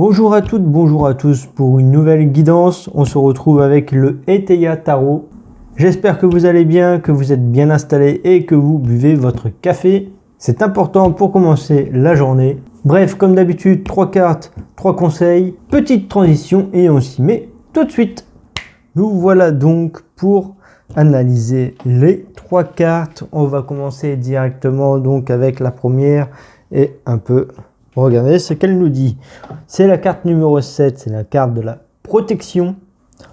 Bonjour à toutes, bonjour à tous pour une nouvelle guidance. On se retrouve avec le Heteia Tarot. J'espère que vous allez bien, que vous êtes bien installés et que vous buvez votre café. C'est important pour commencer la journée. Bref, comme d'habitude, 3 cartes, 3 conseils, petite transition et on s'y met tout de suite. Nous voilà donc pour analyser les 3 cartes. On va commencer directement donc avec la première et un peu regardez ce qu'elle nous dit. C'est la carte numéro 7, c'est la carte de la protection.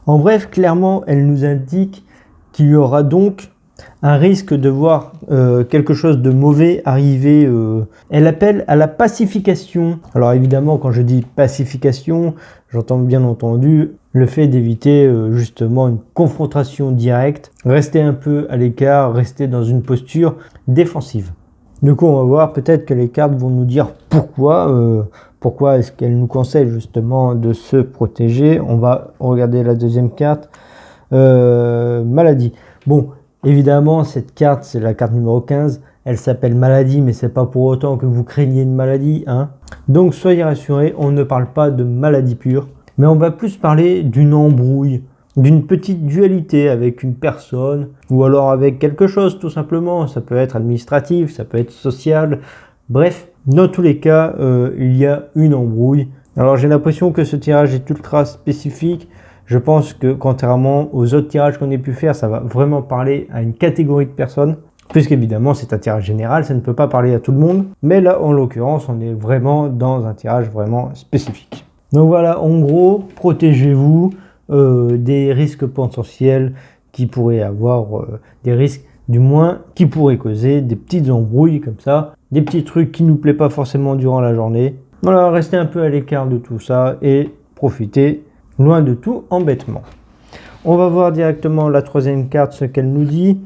En bref, clairement, elle nous indique qu'il y aura donc un risque de voir quelque chose de mauvais arriver. Elle appelle à la pacification. Alors évidemment, quand je dis pacification, j'entends bien entendu le fait d'éviter justement une confrontation directe, rester un peu à l'écart, rester dans une posture défensive. Du coup, on va voir peut-être que les cartes vont nous dire pourquoi est-ce qu'elles nous conseillent justement de se protéger. On va regarder la deuxième carte, maladie. Bon, évidemment, cette carte, c'est la carte numéro 15. Elle s'appelle maladie, mais c'est pas pour autant que vous craignez une maladie, hein. Donc, soyez rassurés, on ne parle pas de maladie pure, mais on va plus parler d'une embrouille, d'une petite dualité avec une personne ou alors avec quelque chose tout simplement. Ça peut être administratif, ça peut être social, bref, dans tous les cas, il y a une embrouille. Alors j'ai l'impression que ce tirage est ultra spécifique. Je pense que contrairement aux autres tirages qu'on ait pu faire, ça va vraiment parler à une catégorie de personnes. Puisqu'évidemment c'est un tirage général, ça ne peut pas parler à tout le monde. Mais là en l'occurrence, on est vraiment dans un tirage vraiment spécifique. Donc voilà, en gros, protégez-vous des risques potentiels qui pourraient avoir, des risques du moins qui pourraient causer des petites embrouilles comme ça, des petits trucs qui nous plaisent pas forcément durant la journée. Voilà, restez un peu à l'écart de tout ça et profitez loin de tout embêtement. On va voir directement la troisième carte, ce qu'elle nous dit.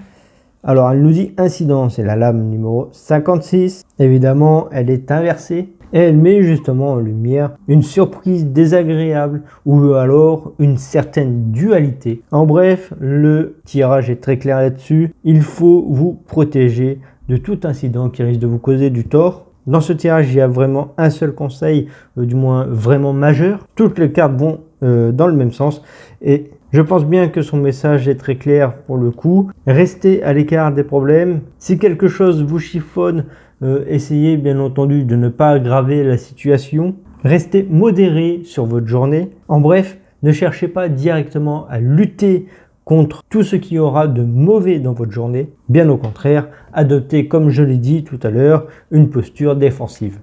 Alors elle nous dit incident, c'est la lame numéro 56. Évidemment, elle est inversée. Et elle met justement en lumière une surprise désagréable ou alors une certaine dualité. En bref, le tirage est très clair là-dessus. Il faut vous protéger de tout incident qui risque de vous causer du tort. Dans ce tirage, il y a vraiment un seul conseil, du moins vraiment majeur. Toutes les cartes vont dans le même sens et je pense bien que son message est très clair pour le coup. Restez à l'écart des problèmes. Si quelque chose vous chiffonne, essayez bien entendu de ne pas aggraver la situation. Restez modéré sur votre journée. En bref, ne cherchez pas directement à lutter contre tout ce qui aura de mauvais dans votre journée. Bien au contraire, adoptez, comme je l'ai dit tout à l'heure, une posture défensive.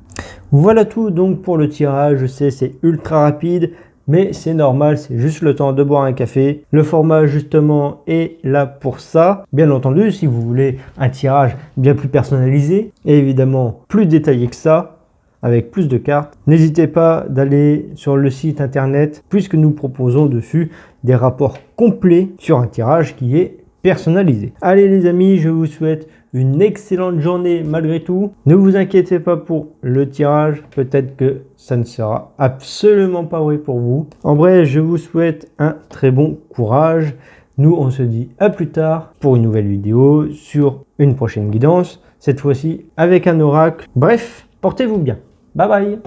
Voilà tout donc pour le tirage. Je sais, c'est ultra rapide, mais c'est normal, c'est juste le temps de boire un café. Le format justement est là pour ça. Bien entendu, si vous voulez un tirage bien plus personnalisé et évidemment plus détaillé que ça, avec plus de cartes, n'hésitez pas d'aller sur le site internet puisque nous proposons dessus des rapports complets sur un tirage qui est personnalisé. Allez les amis, je vous souhaite une excellente journée malgré tout. Ne vous inquiétez pas pour le tirage, peut-être que ça ne sera absolument pas vrai pour vous. En bref, je vous souhaite un très bon courage. Nous, on se dit à plus tard pour une nouvelle vidéo sur une prochaine guidance, cette fois-ci avec un oracle. Bref, portez-vous bien. Bye bye.